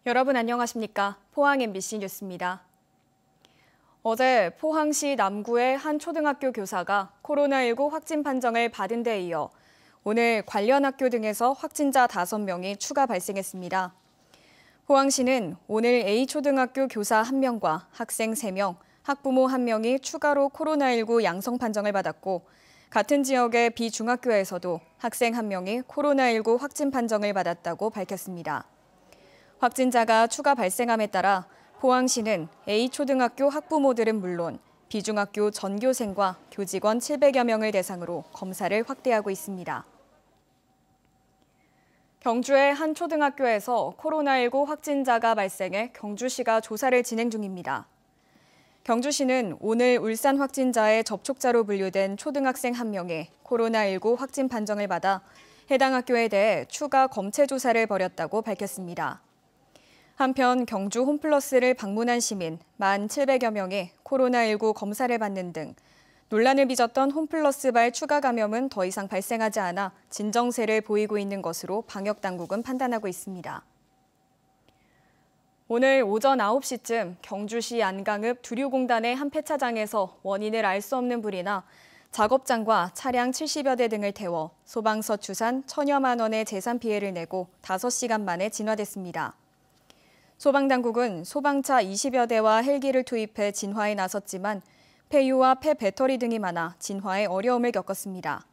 여러분 안녕하십니까? 포항 MBC 뉴스입니다. 어제 포항시 남구의 한 초등학교 교사가 코로나19 확진 판정을 받은 데 이어 오늘 관련 학교 등에서 확진자 5명이 추가 발생했습니다. 포항시는 오늘 A초등학교 교사 1명과 학생 3명, 학부모 1명이 추가로 코로나19 양성 판정을 받았고 같은 지역의 B중학교에서도 학생 1명이 코로나19 확진 판정을 받았다고 밝혔습니다. 확진자가 추가 발생함에 따라 포항시는 A초등학교 학부모들은 물론 B중학교 전교생과 교직원 700여 명을 대상으로 검사를 확대하고 있습니다. 경주의 한 초등학교에서 코로나19 확진자가 발생해 경주시가 조사를 진행 중입니다. 경주시는 오늘 울산 확진자의 접촉자로 분류된 초등학생 1명이 코로나19 확진 판정을 받아 해당 학교에 대해 추가 검체 조사를 벌였다고 밝혔습니다. 한편 경주 홈플러스를 방문한 시민 1,700여 명이 코로나19 검사를 받는 등 논란을 빚었던 홈플러스발 추가 감염은 더 이상 발생하지 않아 진정세를 보이고 있는 것으로 방역당국은 판단하고 있습니다. 오늘 오전 9시쯤 경주시 안강읍 두류공단의 한 폐차장에서 원인을 알 수 없는 불이 나 작업장과 차량 70여 대 등을 태워 소방서 추산 1,000여만 원의 재산 피해를 내고 5시간 만에 진화됐습니다. 소방당국은 소방차 20여 대와 헬기를 투입해 진화에 나섰지만 폐유와 폐배터리 등이 많아 진화에 어려움을 겪었습니다.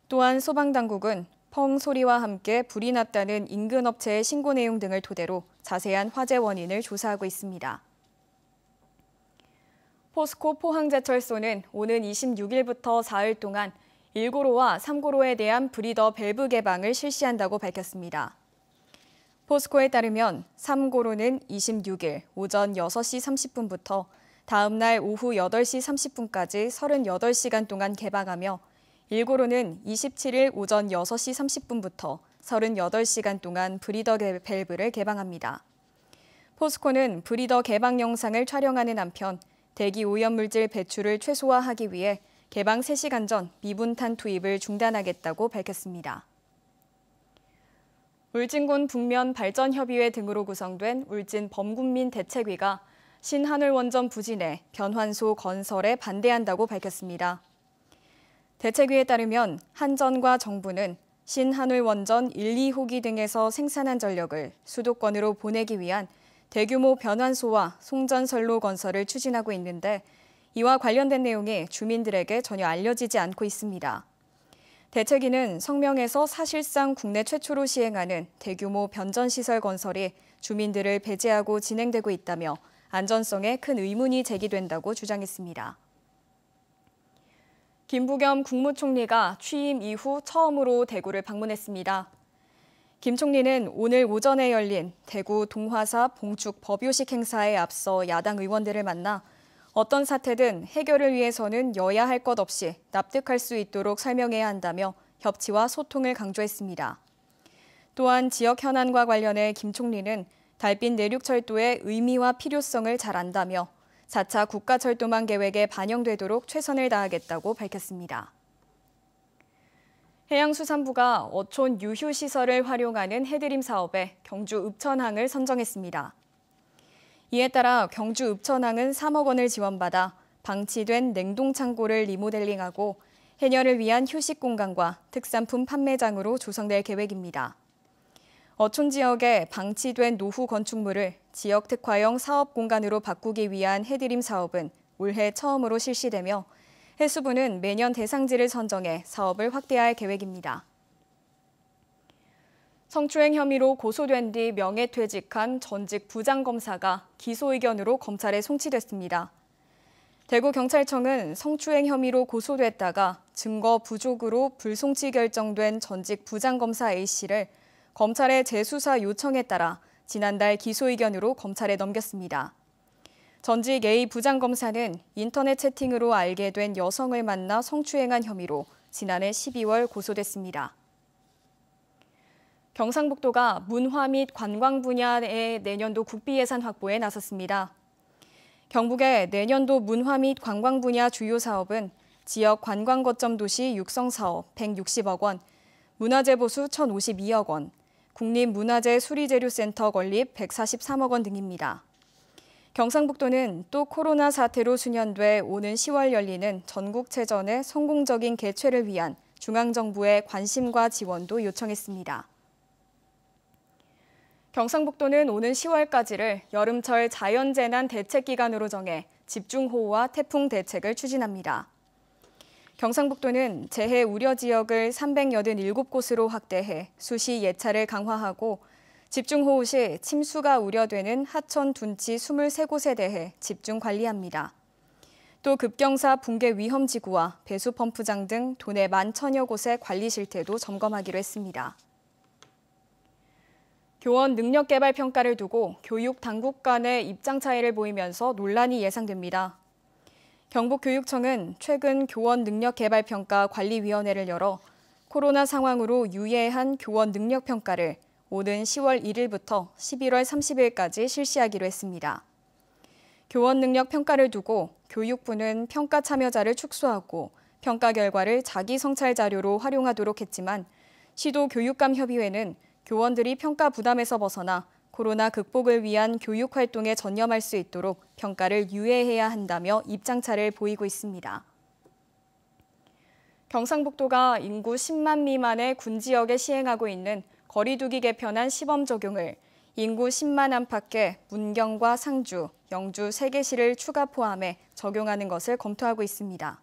또한 소방당국은 펑 소리와 함께 불이 났다는 인근 업체의 신고 내용 등을 토대로 자세한 화재 원인을 조사하고 있습니다. 포스코 포항제철소는 오는 26일부터 사흘 동안 1고로와 3고로에 대한 브리더 밸브 개방을 실시한다고 밝혔습니다. 포스코에 따르면 3고로는 26일 오전 6시 30분부터 다음 날 오후 8시 30분까지 38시간 동안 개방하며 1고로는 27일 오전 6시 30분부터 38시간 동안 브리더 밸브를 개방합니다. 포스코는 브리더 개방 영상을 촬영하는 한편 대기 오염물질 배출을 최소화하기 위해 개방 3시간 전 미분탄 투입을 중단하겠다고 밝혔습니다. 울진군 북면발전협의회 등으로 구성된 울진 범군민대책위가 신한울원전 부진에 변환소 건설에 반대한다고 밝혔습니다. 대책위에 따르면 한전과 정부는 신한울원전 1, 2호기 등에서 생산한 전력을 수도권으로 보내기 위한 대규모 변환소와 송전선로 건설을 추진하고 있는데 이와 관련된 내용이 주민들에게 전혀 알려지지 않고 있습니다. 대책위는 성명에서 사실상 국내 최초로 시행하는 대규모 변전시설 건설이 주민들을 배제하고 진행되고 있다며 안전성에 큰 의문이 제기된다고 주장했습니다. 김부겸 국무총리가 취임 이후 처음으로 대구를 방문했습니다. 김 총리는 오늘 오전에 열린 대구 동화사 봉축 법요식 행사에 앞서 야당 의원들을 만나 어떤 사태든 해결을 위해서는 여야 할 것 없이 납득할 수 있도록 설명해야 한다며 협치와 소통을 강조했습니다. 또한 지역 현안과 관련해 김 총리는 달빛 내륙철도의 의미와 필요성을 잘 안다며 4차 국가철도망 계획에 반영되도록 최선을 다하겠다고 밝혔습니다. 해양수산부가 어촌 유휴시설을 활용하는 해드림 사업에 경주 읍천항을 선정했습니다. 이에 따라 경주 읍천항은 3억 원을 지원받아 방치된 냉동창고를 리모델링하고 해녀를 위한 휴식 공간과 특산품 판매장으로 조성될 계획입니다. 어촌 지역의 방치된 노후 건축물을 지역 특화형 사업 공간으로 바꾸기 위한 해드림 사업은 올해 처음으로 실시되며 해수부는 매년 대상지를 선정해 사업을 확대할 계획입니다. 성추행 혐의로 고소된 뒤 명예퇴직한 전직 부장검사가 기소 의견으로 검찰에 송치됐습니다. 대구경찰청은 성추행 혐의로 고소됐다가 증거 부족으로 불송치 결정된 전직 부장검사 A씨를 검찰의 재수사 요청에 따라 지난달 기소 의견으로 검찰에 넘겼습니다. 전직 A 부장검사는 인터넷 채팅으로 알게 된 여성을 만나 성추행한 혐의로 지난해 12월 고소됐습니다. 경상북도가 문화 및 관광 분야의 내년도 국비 예산 확보에 나섰습니다. 경북의 내년도 문화 및 관광 분야 주요 사업은 지역 관광 거점 도시 육성 사업 160억 원, 문화재 보수 1,052억 원, 국립문화재 수리재료센터 건립 143억 원 등입니다. 경상북도는 또 코로나 사태로 수년돼 오는 10월 열리는 전국체전의 성공적인 개최를 위한 중앙정부의 관심과 지원도 요청했습니다. 경상북도는 오는 10월까지를 여름철 자연재난 대책기간으로 정해 집중호우와 태풍 대책을 추진합니다. 경상북도는 재해 우려 지역을 387곳으로 확대해 수시 예찰을 강화하고 집중호우 시 침수가 우려되는 하천 둔치 23곳에 대해 집중 관리합니다. 또 급경사 붕괴 위험 지구와 배수 펌프장 등 도내 11,000여 곳의 관리 실태도 점검하기로 했습니다. 교원 능력 개발 평가를 두고 교육 당국 간의 입장 차이를 보이면서 논란이 예상됩니다. 경북교육청은 최근 교원 능력 개발 평가 관리위원회를 열어 코로나 상황으로 유예한 교원 능력 평가를 오는 10월 1일부터 11월 30일까지 실시하기로 했습니다. 교원 능력 평가를 두고 교육부는 평가 참여자를 축소하고 평가 결과를 자기 성찰 자료로 활용하도록 했지만 시도교육감협의회는 교원들이 평가 부담에서 벗어나 코로나 극복을 위한 교육 활동에 전념할 수 있도록 평가를 유예해야 한다며 입장차를 보이고 있습니다. 경상북도가 인구 10만 미만의 군 지역에 시행하고 있는 거리두기 개편안 시범 적용을 인구 10만 안팎의 문경과 상주, 영주 3개 시를 추가 포함해 적용하는 것을 검토하고 있습니다.